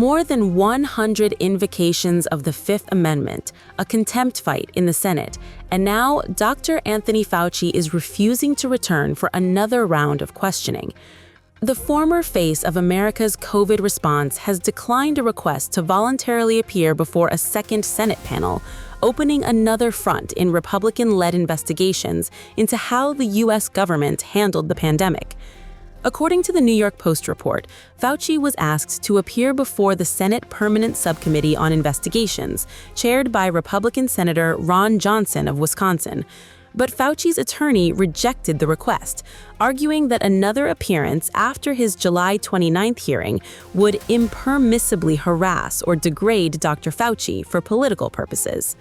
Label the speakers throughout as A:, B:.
A: more than 100 invocations of the Fifth Amendment, a contempt fight in the Senate, and now Dr. Anthony Fauci is refusing to return for another round of questioning. The former face of America's COVID response has declined a request to voluntarily appear before a second Senate panel, opening another front in Republican-led investigations into how the U.S. government handled the pandemic. According to the New York Post report, Fauci was asked to appear before the Senate Permanent Subcommittee on Investigations, chaired by Republican Senator Ron Johnson of Wisconsin. But Fauci's attorney rejected the request, arguing that another appearance after his July 29th hearing would impermissibly harass or degrade Dr. Fauci for political purposes.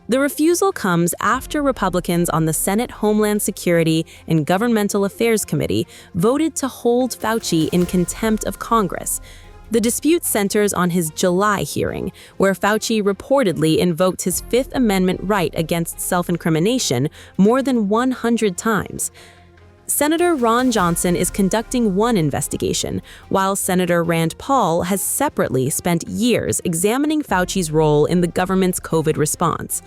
A: The refusal comes after Republicans on the Senate Homeland Security and Governmental Affairs Committee voted to hold Fauci in contempt of Congress. The dispute centers on his July hearing, where Fauci reportedly invoked his Fifth Amendment right against self-incrimination more than 100 times. Senator Ron Johnson is conducting one investigation, while Senator Rand Paul has separately spent years examining Fauci's role in the government's COVID response.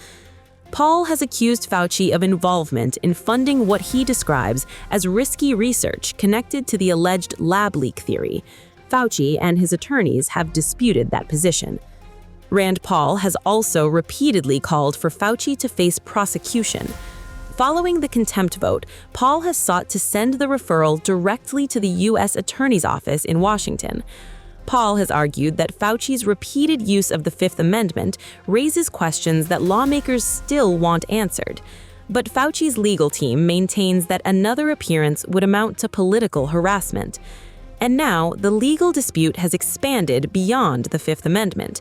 A: Paul has accused Fauci of involvement in funding what he describes as risky research connected to the alleged lab leak theory. Fauci and his attorneys have disputed that position. Rand Paul has also repeatedly called for Fauci to face prosecution. Following the contempt vote, Paul has sought to send the referral directly to the U.S. Attorney's Office in Washington. Paul has argued that Fauci's repeated use of the Fifth Amendment raises questions that lawmakers still want answered. But Fauci's legal team maintains that another appearance would amount to political harassment. And now, the legal dispute has expanded beyond the Fifth Amendment.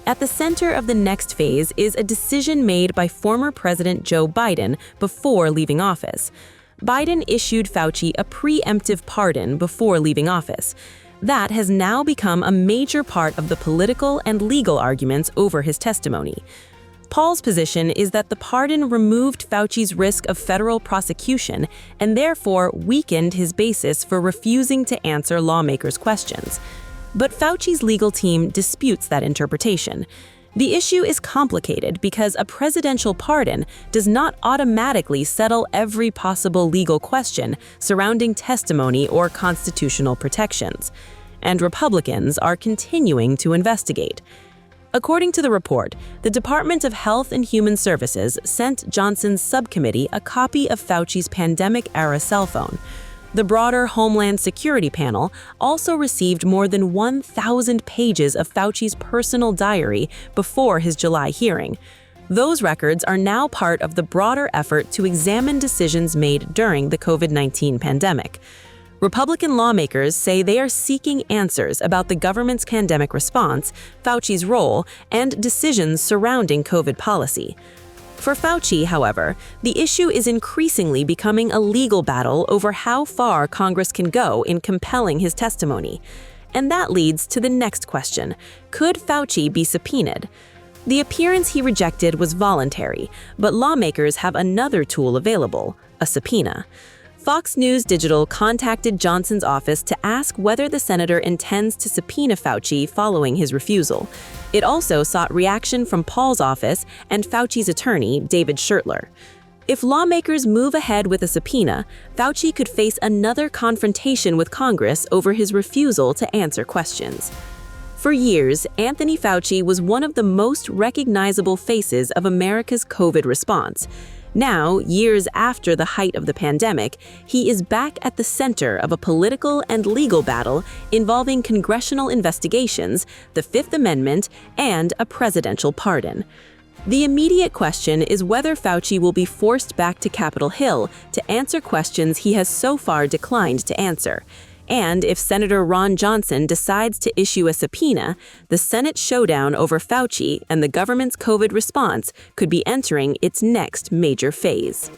A: At the center of the next phase is a decision made by former President Joe Biden before leaving office. Biden issued Fauci a preemptive pardon before leaving office. That has now become a major part of the political and legal arguments over his testimony. Paul's position is that the pardon removed Fauci's risk of federal prosecution and therefore weakened his basis for refusing to answer lawmakers' questions. But Fauci's legal team disputes that interpretation. The issue is complicated because a presidential pardon does not automatically settle every possible legal question surrounding testimony or constitutional protections. And Republicans are continuing to investigate. According to the report, the Department of Health and Human Services sent Johnson's subcommittee a copy of Fauci's pandemic-era cell phone. The broader Homeland Security panel also received more than 1,000 pages of Fauci's personal diary before his July hearing. Those records are now part of the broader effort to examine decisions made during the COVID-19 pandemic. Republican lawmakers say they are seeking answers about the government's pandemic response, Fauci's role, and decisions surrounding COVID policy. For Fauci, however, the issue is increasingly becoming a legal battle over how far Congress can go in compelling his testimony. And that leads to the next question: could Fauci be subpoenaed? The appearance he rejected was voluntary, but lawmakers have another tool available: a subpoena. Fox News Digital contacted Johnson's office to ask whether the senator intends to subpoena Fauci following his refusal. It also sought reaction from Paul's office and Fauci's attorney, David Schertler. If lawmakers move ahead with a subpoena, Fauci could face another confrontation with Congress over his refusal to answer questions. For years, Anthony Fauci was one of the most recognizable faces of America's COVID response. Now, years after the height of the pandemic, he is back at the center of a political and legal battle involving congressional investigations, the Fifth Amendment, and a presidential pardon. The immediate question is whether Fauci will be forced back to Capitol Hill to answer questions he has so far declined to answer. And if Senator Ron Johnson decides to issue a subpoena, the Senate showdown over Fauci and the government's COVID response could be entering its next major phase.